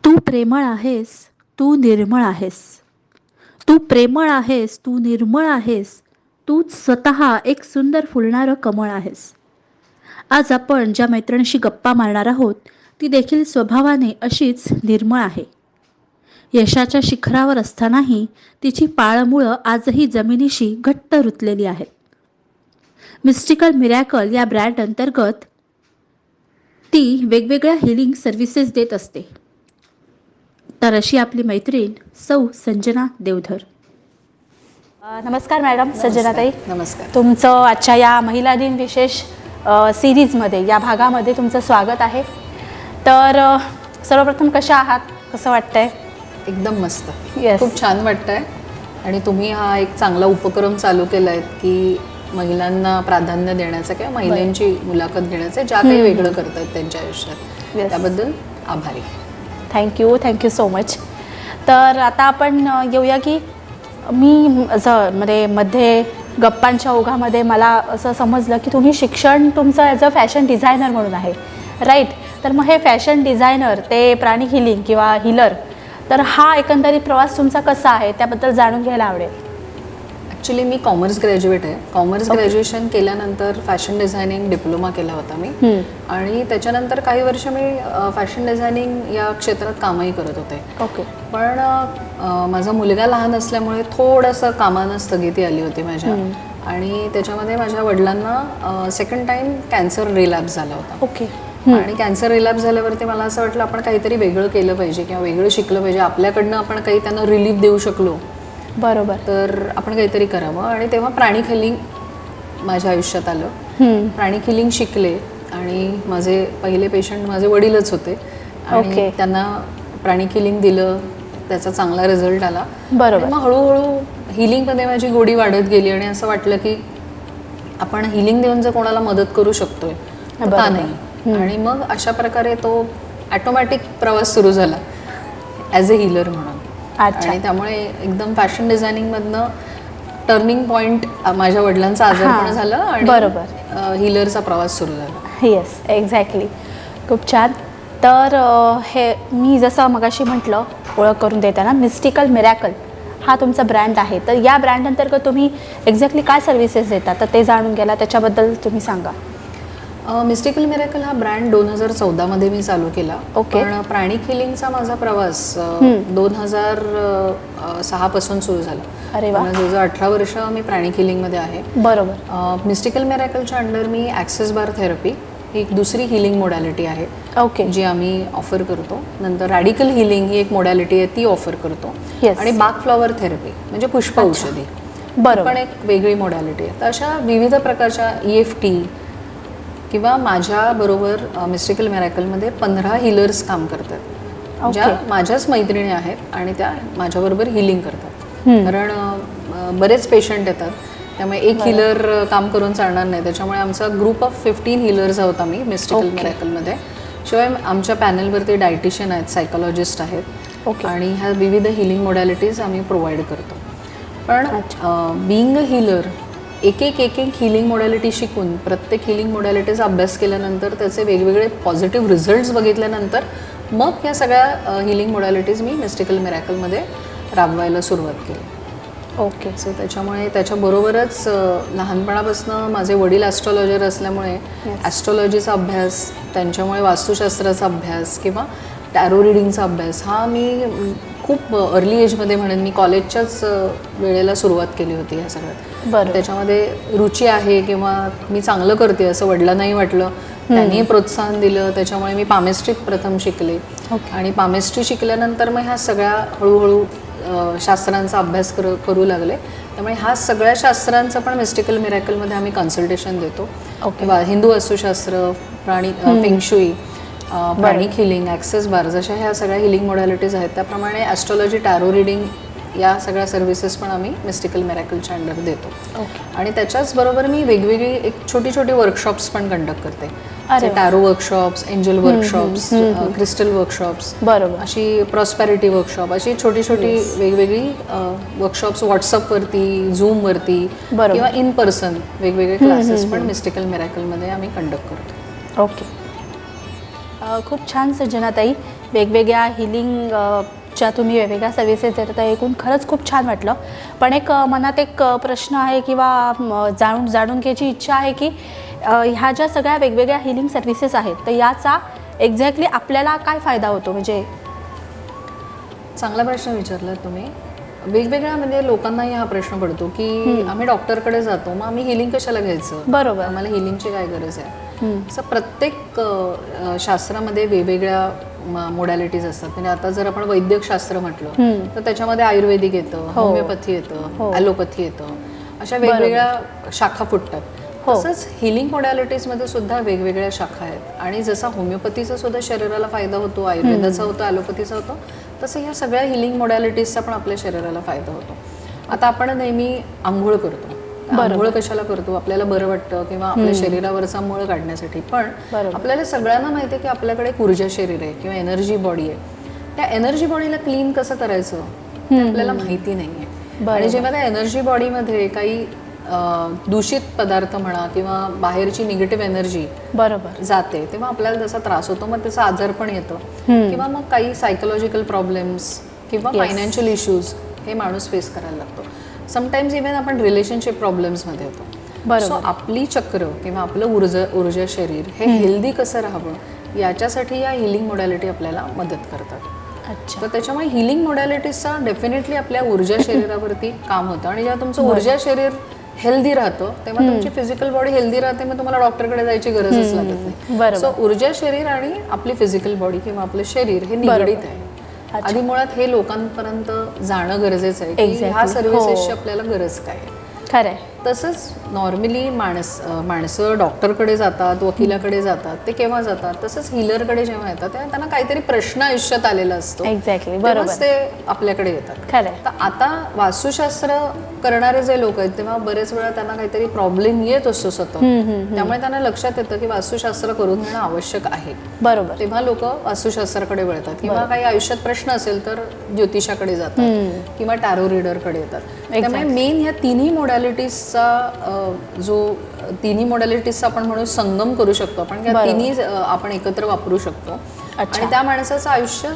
तू प्रेमळ आहेस, तू निर्मळ आहेस. तू प्रेमळ आहेस, तू निर्मळ आहेस. तूच स्वतः एक सुंदर फुलणारं कमळ आहेस. आज आपण ज्या मैत्रिणीशी गप्पा मारणार आहोत ती देखील स्वभावाने अशीच निर्मळ आहे. यशाच्या शिखरावर असतानाही तिची पाळमुळं आजही जमिनीशी घट्ट रुतलेली आहेत. मिस्टिकल मिरॅकल या ब्रँड अंतर्गत ती वेगवेगळ्या हिलिंग सर्व्हिसेस देत असते. तर अशी आपली मैत्रीण सौ संजना देवधर. नमस्कार मॅडम संजनाताई. नमस्कार. तुमचं आजच्या या महिला दिन विशेष सिरीजमध्ये या भागामध्ये तुमचं स्वागत आहे. तर सर्वप्रथम कशा आहात, कसं वाटतंय? एकदम मस्त. Yes. खूप छान वाटतंय. आणि तुम्ही हा एक चांगला उपक्रम चालू केला आहे की महिलांना प्राधान्य देण्याचा किंवा महिलांची मुलाखत घेण्याचं ज्या काही वेगळं करतात त्यांच्या आयुष्यात. Yes. त्याबद्दल आभारी. Thank you so much. तर आता आपण येऊया की मी असं मध्ये गप्पांच्या ओघामध्ये मला असं समजलं की तुम्ही शिक्षण तुमचं ॲज अ फॅशन डिझायनर म्हणून आहे, राईट? तर मग हे फॅशन डिझायनर ते प्राणी हिलिंग किंवा हिलर, तर हा एकंदरीत प्रवास तुमचा कसा आहे त्याबद्दल जाणून घ्यायला आवडेल. ॲक्च्युली मी कॉमर्स ग्रॅज्युएट आहे. कॉमर्स ग्रॅज्युएशन केल्यानंतर फॅशन डिझायनिंग डिप्लोमा केला होता मी. आणि त्याच्यानंतर काही वर्ष मी फॅशन डिझायनिंग या क्षेत्रात कामही करत होते. ओके. पण माझा मुलगा लहान असल्यामुळे थोडंसं कामानं स्थगिती आली होती माझ्या. आणि त्याच्यामध्ये माझ्या वडिलांना सेकंड टाईम कॅन्सर रिलॅप्स झाला होता. ओके. आणि कॅन्सर रिलॅप्स झाल्यावरती मला असं वाटलं आपण काहीतरी वेगळं केलं पाहिजे किंवा वेगळं शिकलं पाहिजे. आपल्याकडनं आपण काही त्यांना रिलीफ देऊ शकलो, बरोबर, तर आपण काहीतरी करावं. आणि तेव्हा प्राणी हिलिंग माझ्या आयुष्यात आलं. प्राणी हिलिंग शिकले आणि माझे पहिले पेशंट माझे वडीलच होते. आणि त्यांना प्राणी हिलिंग दिलं, त्याचा चांगला रिझल्ट आला. बरोबर. मग हळूहळू हिलिंगमध्ये माझी गोडी वाढत गेली आणि असं वाटलं की आपण हिलिंग देऊन जर कोणाला मदत करू शकतोय का नाही. आणि मग अशा प्रकारे तो ॲटोमॅटिक प्रवास सुरू झाला ॲज अ हिलर म्हणून. आणि त्यामुळे एकदम फॅशन डिझायनिंगमधनं टर्निंग पॉईंट माझ्या वडिलांचा आजारपण झालं आणि हिलरचा प्रवास सुरू झाला. Yes, exactly. खूप छान. तर हे मी जसं मगाशी म्हटलं ओळख करून देताना मिस्टिकल मिरॅकल हा तुमचा ब्रँड आहे. तर या ब्रँड अंतर्गत तुम्ही एक्झॅक्टली काय सर्व्हिसेस देता, तर ते जाणून घ्यायला त्याच्याबद्दल तुम्ही सांगा. मिस्टिकल मिरॅकल हा ब्रँड 2014 मी चालू केला. ओके. पण प्राणी हिलिंगचा माझा प्रवास 2006 पासून सुरू झाला. अरे वा. जवळजवळ 18 वर्ष मी प्राणी हिलिंगमध्ये आहे. बरोबर. मिस्टिकल मिरॅकलच्या अंडर मी ॲक्सेस बार थेरपी ही एक दुसरी हिलिंग मोडॅलिटी आहे. ओके. जी आम्ही ऑफर करतो. नंतर रॅडिकल हिलिंग ही एक मोडॅलिटी आहे, ती ऑफर करतो. आणि बाग फ्लॉवर थेरपी म्हणजे पुष्प औषधी, बरोबर, पण एक वेगळी मोडॅलिटी आहे. तर अशा विविध प्रकारच्या EFT किंवा माझ्याबरोबर मिस्टिकल मिरॅकलमध्ये 15 हिलर्स काम करतात, ज्या माझ्याच मैत्रिणी आहेत आणि त्या माझ्याबरोबर हिलिंग करतात. कारण बरेच पेशंट येतात, त्यामुळे एक हिलर काम करून चालणार नाही. त्याच्यामुळे आमचा ग्रुप ऑफ 15 हिलर्स आहोत आम्ही मिस्टिकल मिरॅकलमध्ये. शिवाय आमच्या पॅनलवरती डायटिशियन आहेत, सायकोलॉजिस्ट आहेत. आणि ह्या विविध हिलिंग मोडॅलिटीज आम्ही प्रोव्हाइड करतो. पण बिईंग अ हिलर एक हिलिंग मोडॅलिटी शिकून प्रत्येक हिलिंग मोडॅलिटीचा अभ्यास केल्यानंतर त्याचे वेगवेगळे पॉझिटिव्ह रिझल्ट्स बघितल्यानंतर मग या सगळ्या हिलिंग मोडॅलिटीज मी मिस्टिकल मिरॅकलमध्ये राबवायला सुरुवात केली. ओके. सो त्याच्यामुळे त्याच्याबरोबरच लहानपणापासून माझे वडील ॲस्ट्रॉलॉजर असल्यामुळे ॲस्ट्रॉलॉजीचा अभ्यास, त्यांच्यामुळे वास्तुशास्त्राचा अभ्यास किंवा टॅरो रिडिंगचा अभ्यास हा मी खूप अर्ली एजमध्ये म्हणेन, मी कॉलेजच्याच वेळेला सुरुवात केली होती ह्या सगळ्यात. त्याच्यामध्ये रुची आहे किंवा मी चांगलं करते असं वडिलांनाही वाटलं, त्यांनी प्रोत्साहन दिलं. त्याच्यामुळे मी पामेस्ट्रीत प्रथम शिकले. आणि पामेस्ट्री शिकल्यानंतर मग ह्या सगळ्या हळूहळू शास्त्रांचा अभ्यास करू लागले. त्यामुळे ह्या सगळ्या शास्त्रांचं पण मिस्टिकल मिरॅकलमध्ये आम्ही कन्सल्टेशन देतो. किंवा हिंदू वास्तुशास्त्र, प्राणी फेंगशुई, प्राणी हिलिंग, ॲक्सेस बार, जशा ह्या सगळ्या हिलिंग मोडॅलिटीज आहेत त्याप्रमाणे ॲस्ट्रॉलॉजी, टॅरो रिडिंग या सगळ्या सर्व्हिसेस पण आम्ही मिस्टिकल मिरॅकलच्या अंडर देतो. आणि त्याच्याचबरोबर मी वेगवेगळी एक छोटी वर्कशॉप्स पण कंडक्ट करते. Tarot workshops, angel workshops, crystal workshops, बरोबर, अशी प्रॉस्पॅरिटी वर्कशॉप, अशी छोटी वेगवेगळी वर्कशॉप्स व्हॉट्सअपवरती, झूमवरती किंवा इन पर्सन वेगवेगळे क्लासेस पण मिस्टिकल मिरॅकलमध्ये आम्ही कंडक्ट करतो. ओके. खूप छान संजनाताई. वेगवेगळ्या हिलिंग च्या तुम्ही वेगवेगळ्या सर्व्हिसेस देतात ते ऐकून खरंच खूप छान वाटलं. पण एक मनात एक प्रश्न आहे किंवा जाणून घ्यायची इच्छा आहे की ह्या ज्या सगळ्या वेगवेगळ्या हिलिंग सर्व्हिसेस आहेत तर याचा एक्झॅक्टली आपल्याला काय फायदा होतो? म्हणजे चांगला प्रश्न विचारला तुम्ही. वेगवेगळ्या म्हणजे लोकांनाही हा प्रश्न पडतो की आम्ही डॉक्टरकडे जातो, मग आम्ही हिलिंग कशाला घ्यायचं, बरोबर. आम्हाला हिलिंगची काय गरज आहे. असं प्रत्येक शास्त्रामध्ये वेगवेगळ्या मोडॅलिटीज असतात. म्हणजे आता जर आपण वैद्यकशास्त्र म्हटलं तर त्याच्यामध्ये आयुर्वेदिक येतं, होमिओपॅथी येतं, ॲलोपॅथी येतं, अशा वेगवेगळ्या शाखा फुटतात. तसंच हिलिंग मोडॅलिटीजमध्ये सुद्धा वेगवेगळ्या शाखा आहेत. आणि जसा होमिओपॅथीचा सुद्धा शरीराला फायदा होतो, आयुर्वेदाचा होतो, ॲलोपॅथीचा होतो, तसं ह्या सगळ्या हिलिंग मोडॅलिटीजचा पण आपल्या शरीराला फायदा होतो. आता आपण नेहमी आंघोळ करतो. आंघोळ कशाला करतो? आपल्याला बरं वाटतं किंवा आपल्या शरीरावरचा मळ काढण्यासाठी. पण आपल्याला सगळ्यांना माहिती आहे की आपल्याकडे एक ऊर्जा शरीर आहे किंवा एनर्जी बॉडी आहे. त्या एनर्जी बॉडीला क्लीन कसं करायचं ते आपल्याला माहिती नाही आहे. आणि जेव्हा त्या एनर्जी बॉडीमध्ये काही दूषित पदार्थ म्हणा किंवा बाहेरची निगेटिव्ह एनर्जी बरोबर जाते तेव्हा आपल्याला जसा त्रास होतो, मग त्याचा आजार पण येतो किंवा मग काही सायकोलॉजिकल प्रॉब्लेम्स किंवा फायनान्शियल इश्यूज हे माणूस फेस करायला लागतो. समटाईम्स इव्हन आपण रिलेशनशिप प्रॉब्लेम्समध्ये येतो. सो आपली चक्र किंवा आपलं ऊर्जा शरीर हे हेल्दी कसं राहावं याच्यासाठी या हिलिंग मोडॅलिटी आपल्याला मदत करतात. अच्छा. तर त्याच्यामुळे हिलिंग मोडॅलिटीजचा डेफिनेटली आपल्या ऊर्जा शरीरावरती काम होतं. आणि जेव्हा तुमचं ऊर्जा शरीर हेल्दी राहतं तेव्हा तुमची फिजिकल बॉडी हेल्दी राहते, मग तुम्हाला डॉक्टरकडे जायची गरजच लागत नाही. सो ऊर्जा शरीर आणि आपली फिजिकल बॉडी किंवा आपलं शरीर हे निगडीत आहे. आधी मुळात हे लोकांपर्यंत जाणं गरजेचं आहे की ह्या सर्व्हिसेसची आपल्याला गरज काय आहे. खरंय. तसंच नॉर्मली माणसं डॉक्टरकडे जातात, वकिलाकडे जातात, ते केव्हा जातात? तसंच हिलरकडे जेव्हा येतात तेव्हा त्यांना काहीतरी प्रश्न आयुष्यात आलेला असतो. एक्झॅक्टली, तेव्हाच ते आपल्याकडे येतात. खरंय. तर आता वास्तुशास्त्र करणारे जे लोक आहेत तेव्हा बरेच वेळा त्यांना काहीतरी प्रॉब्लेम येत असतो सतत. त्यामुळे त्यांना लक्षात येतं की वास्तुशास्त्र करून घेणं आवश्यक आहे. बरोबर. तेव्हा लोक वास्तुशास्त्राकडे वळतात. किंवा काही आयुष्यात प्रश्न असेल तर ज्योतिषाकडे जातात किंवा टॅरो रीडरकडे येतात. त्यामुळे मेन ह्या तिन्ही मोडॅलिटीजचा आपण म्हणून संगम करू शकतो आपण. त्या तिन्ही आपण एकत्र वापरू शकतो आणि त्या माणसाचं आयुष्य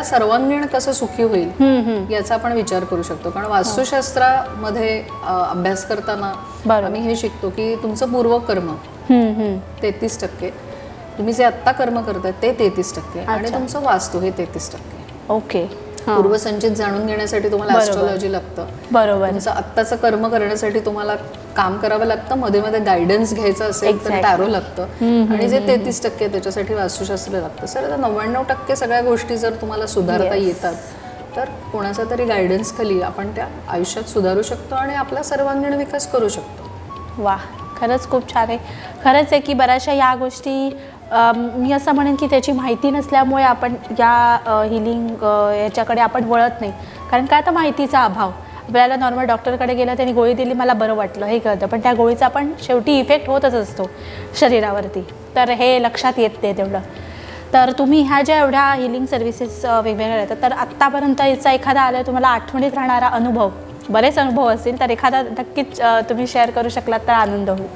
सर्वांगीण कसं सुखी होईल याचा आपण विचार करू शकतो. कारण वास्तुशास्त्रामध्ये अभ्यास करताना आम्ही हे शिकतो की तुमचं पूर्वकर्म 33%, तुम्ही जे आत्ता कर्म करताय ते 33% आणि तुमचं वास्तू हे 33%. ओके. पूर्वसंचित जाणून घेण्यासाठी तुम्हाला ॲस्ट्रॉलॉजी लागतं. बरोबर. तुमचं आत्ताचं कर्म करण्यासाठी तुम्हाला काम करावं लागतं. मध्ये मध्ये गायडन्स घ्यायचं असेल तर टॅरो लागतं. आणि जे 33% त्याच्यासाठी वास्तुशास्त्र लागतं. सर 99% सगळ्या गोष्टी जर तुम्हाला सुधारता येतात तर कोणाचा तरी गायडन्स खाली आपण त्या आयुष्यात सुधारू शकतो आणि आपला सर्वांगीण विकास करू शकतो. वा, खरंच खूप छान आहे. खरंच आहे की बऱ्याचशा या गोष्टी मी असं म्हणेन की त्याची माहिती नसल्यामुळे आपण या हिलिंग याच्याकडे आपण वळत नाही. कारण काय, आता माहितीचा अभाव. आपल्याला नॉर्मल डॉक्टरकडे गेलं त्यांनी गोळी दिली, मला बरं वाटलं हे कळतं, पण त्या गोळीचा पण शेवटी इफेक्ट होतच असतो शरीरावरती. तर हे लक्षात येत नाही तेवढं. तर तुम्ही ह्या ज्या एवढ्या हिलिंग सर्व्हिसेस वेगवेगळ्या येतात तर आत्तापर्यंत याचा एखादा आला तुम्हाला आठवणीत राहणारा अनुभव, बरेच अनुभव असतील तर एखादा नक्कीच तुम्ही शेअर करू शकलात तर आनंद होईल.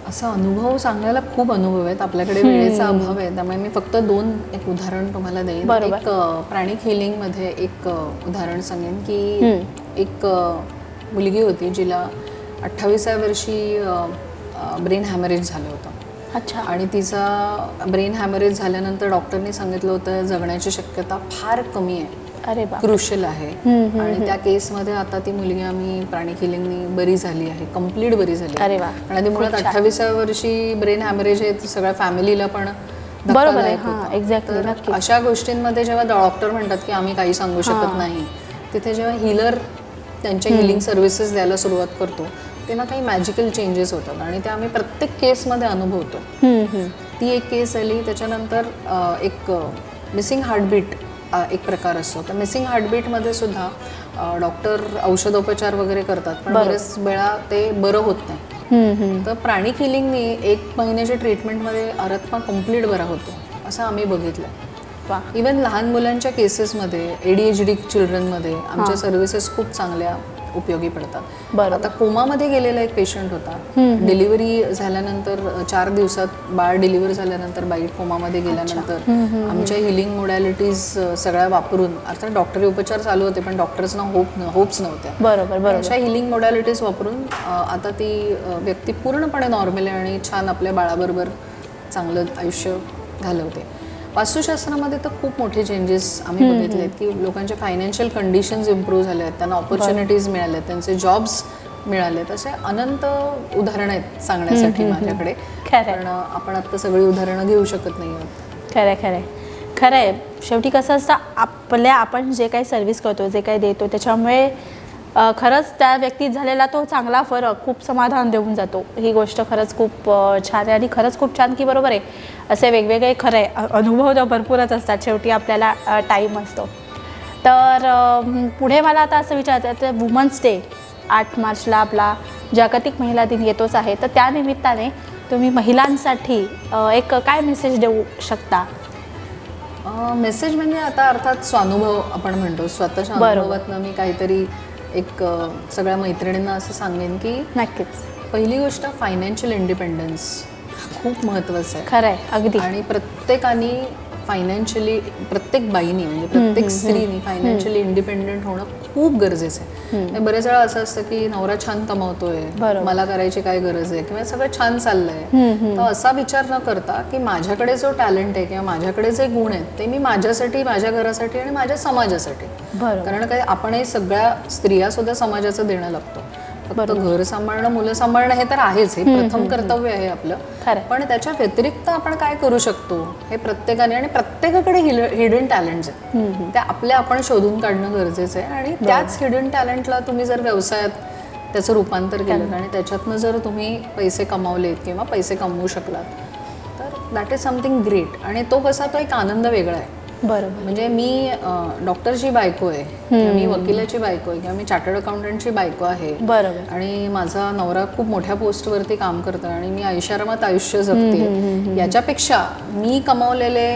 असा अनुभव सांगायला खूप अनुभव आहेत. आपल्याकडे वेळेचा अभाव आहे त्यामुळे मी फक्त एक उदाहरण तुम्हाला देईन. एक प्राणिक हिलिंगमध्ये एक उदाहरण सांगेन की एक मुलगी होती जिला 28व्या वर्षी ब्रेन हॅमरेज झालं होतं. अच्छा. आणि तिचा ब्रेन हॅमरेज झाल्यानंतर डॉक्टरनी सांगितलं होतं जगण्याची शक्यता फार कमी आहे, क्रुशियल आहे. आणि त्या केसमध्ये आता ती मुलगी आम्ही प्राणिक हिलिंगनी बरी झाली आहे, कम्प्लीट बरी झाली. आणि ती मुळात 28व्या वर्षी ब्रेन हॅमरेज आहे, सगळ्या फॅमिलीला पण धक्कादायक होतं. अशा गोष्टींमध्ये जेव्हा डॉक्टर म्हणतात की आम्ही काही सांगू शकत नाही, तिथे जेव्हा हिलर त्यांच्या हिलिंग सर्व्हिसेस द्यायला सुरुवात करतो तेव्हा काही मॅजिकल चेंजेस होतात आणि ते आम्ही प्रत्येक केसमध्ये अनुभवतो. ती एक केस आली. त्याच्यानंतर एक मिसिंग हार्टबीट एक प्रकार असतो. तर मिसिंग हार्टबीटमध्ये सुद्धा डॉक्टर औषधोपचार वगैरे करतात पण बरेच वेळा ते बरं होत नाही. तर प्राणिक हिलिंगनी 1 महिन्याच्या ट्रीटमेंटमध्ये आत्मा कम्प्लीट बरा होतो असं आम्ही बघितलं. इवन लहान मुलांच्या केसेसमध्ये ADHD चिल्ड्रनमध्ये आमच्या सर्व्हिसेस खूप चांगल्या उपयोगी पडतात. बरोबर. आता कोमामध्ये गेलेला एक पेशंट होता. डिलिव्हरी झाल्यानंतर 4 दिवसात बाळ डिलिव्हर झाल्यानंतर बाई कोमामध्ये गेल्यानंतर आमच्या हिलिंग मोडॅलिटीज सगळ्या वापरून, अर्थात डॉक्टरी उपचार चालू होते पण डॉक्टर्सना होप्स नव्हत्या. बरोबर. अशा हिलिंग मोडॅलिटीज वापरून आता ती व्यक्ती पूर्णपणे नॉर्मल आहे आणि छान आपल्या बाळाबरोबर चांगलं आयुष्य घालवते. वास्तुशास्त्रामध्ये तर खूप मोठे चेंजेस आम्ही बघितलेत की लोकांचे फायनान्शियल कंडिशन्स इम्प्रूव्ह झाले आहेत, त्यांना ऑपॉर्च्युनिटीज मिळाल्या, त्यांचे जॉब्स मिळालेत. असे अनंत उदाहरणं आहेत सांगण्यासाठी माझ्याकडे, पण आपण आता सगळी उदाहरणं घेऊ शकत नाही आहोत. खरं आहे. शेवटी कसं असतं, आपण जे काही सर्व्हिस करतो, जे काही देतो, त्याच्यामुळे खरंच त्या व्यक्तीत झालेला तो चांगला फरक खूप समाधान देऊन जातो. ही गोष्ट खरंच खूप छान आहे आणि खरंच खूप छान की बरोबर आहे, असे वेगवेगळे खरं आहे अनुभव तर भरपूरच असतात. शेवटी आपल्याला टाईम असतो. तर पुढे मला आता असं विचारायचं आहे, तर वुमन्स डे 8 मार्चला आपला जागतिक महिला दिन येतोच आहे, तर त्यानिमित्ताने तुम्ही महिलांसाठी एक काय मेसेज देऊ शकता? मेसेज म्हणजे आता अर्थात स्वानुभव आपण म्हणतो, स्वतःच्या अनुभवातनं मी काहीतरी एक सगळ्या मैत्रिणींना असं सांगेन की नक्कीच पहिली गोष्ट फायनान्शियल इंडिपेंडन्स खूप महत्त्वाचं आहे. खरं आहे, अगदी. आणि प्रत्येकाने फायनान्शियली, प्रत्येक बाईनी म्हणजे प्रत्येक स्त्रीनी फायनान्शियली इंडिपेंडंट होणं खूप गरजेचं आहे. बरेच वेळा असं असतं की नवरा छान कमावतोय, मला करायची काय गरज आहे, किंवा सगळं छान चाललंय, तर असा विचार न करता की माझ्याकडे जो टॅलेंट आहे किंवा माझ्याकडे जे गुण आहेत ते मी माझ्यासाठी, माझ्या घरासाठी आणि माझ्या समाजासाठी, कारण काय आपणही सगळ्या स्त्रिया सुद्धा समाजाचं देणं लागतो. फक्त घर सांभाळणं, मुलं सांभाळणं हे तर आहेच, हे प्रथम कर्तव्य आहे आपलं, पण त्याच्या व्यतिरिक्त आपण काय करू शकतो हे प्रत्येकाने, आणि प्रत्येकाकडे हिडन टॅलेंट्स आहेत, ते आपण शोधून काढणं गरजेचं आहे. आणि त्याच हिडन टॅलेंटला तुम्ही जर व्यवसायात त्याचं रूपांतर केलं आणि त्याच्यातनं जर तुम्ही पैसे कमावलेत किंवा पैसे कमवू शकलात तर दॅट इज समथिंग ग्रेट. आणि तो कसा, तो एक आनंद वेगळा आहे. बरोबर. म्हणजे मी डॉक्टरची बायको आहे, किंवा मी वकिलाची बायको आहे, किंवा मी चार्टर्ड अकाउंटंटची बायको आहे, बरोबर, आणि माझा नवरा खूप मोठ्या पोस्टवरती काम करतो आणि मी ऐशारामात आयुष्य जगते, याच्यापेक्षा मी कमावलेले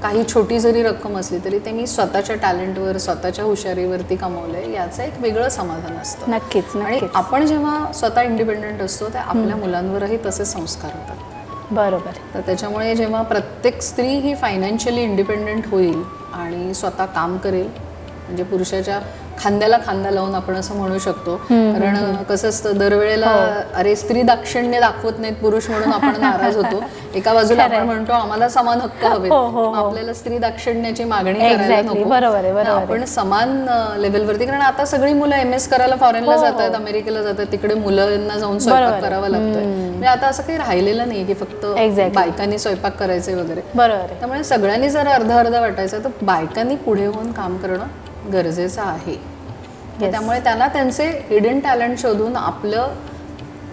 काही छोटी जरी रक्कम असली तरी ते मी स्वतःच्या टॅलेंटवर, स्वतःच्या हुशारीवरती कमवलंय, याचं एक वेगळं समाधान असतं. नक्कीच. आणि आपण जेव्हा स्वतः इंडिपेंडंट असतो त्या आपल्या मुलांवरही तसे संस्कार होतात. बरोबर. तर त्याच्यामुळे जेव्हा प्रत्येक स्त्री ही फायनान्शियली इंडिपेंडंट होईल आणि स्वतः काम करेल, म्हणजे पुरुषाच्या खांद्याला खांदा लावून आपण असं म्हणू शकतो, कारण कसं असतं दरवेळेला अरे स्त्री दाक्षिण्य दाखवत नाहीत पुरुष म्हणून आपण नाराज होतो. एका बाजूला आपण म्हणतो आम्हाला समान हक्क हवेत, आपल्याला स्त्री दाक्षिण्याची मागणी करायला नको. बरोबर. आपण समान लेवलवरती, कारण आता सगळी मुलं MS करायला फॉरेनला जातात, अमेरिकेला जातात, तिकडे मुलांना जाऊन स्वयंपाक करावा लागतोय. म्हणजे आता असं काही राहिलेलं नाही की फक्त बायकांनी स्वयंपाक करायचे वगैरे. बरोबर. त्यामुळे सगळ्यांनी जर अर्धा अर्धा वाटायचं तर बायकांनी पुढे होऊन काम करणं गरजेचं आहे. त्यामुळे त्यांना त्यांचे हिडन टॅलेंट शोधून आपलं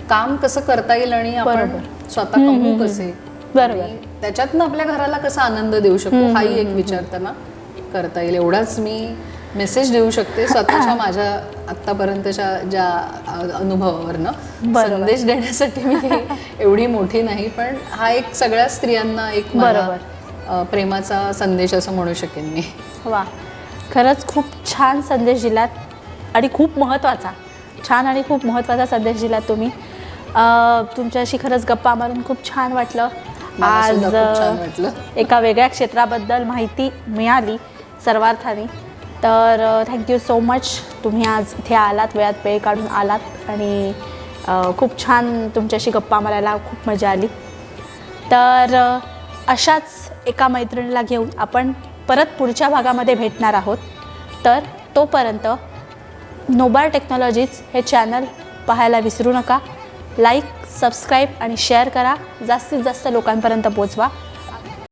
काम कसं करता येईल आणि आपण स्वतः कमवू कसे, त्याच्यातनं आपल्या घराला कसा आनंद देऊ शकतो, हाही एक विचार त्यांना करता येईल. एवढाच मी मेसेज देऊ शकते स्वतःच्या माझ्या आत्तापर्यंतच्या ज्या अनुभवावरनं. संदेश देण्यासाठी मी एवढी मोठी नाही, पण हा एक सगळ्या स्त्रियांना एक प्रेमाचा संदेश असं म्हणू शकेन मी. वा, खरंच खूप छान संदेश दिलात आणि खूप महत्त्वाचा, छान आणि खूप महत्त्वाचा संदेश दिलात तुम्ही. तुमच्याशी खरंच गप्पा मारून खूप छान वाटलं. आज एका वेगळ्या क्षेत्राबद्दल माहिती मिळाली सर्वार्थाने. तर थँक्यू सो मच. तुम्ही आज इथे आलात, वेळात वेळ काढून आलात आणि खूप छान तुमच्याशी गप्पा मारायला खूप मजा आली. तर अशाच एका मैत्रिणीला घेऊन आपण परत पुढच्या भागामध्ये भेटणार आहोत. तर तोपर्यंत नोबार टेक्नॉलॉजीज हे चॅनल पाहायला विसरू नका. लाईक, सबस्क्राईब आणि शेअर करा, जास्तीत जास्त लोकांपर्यंत पोचवा.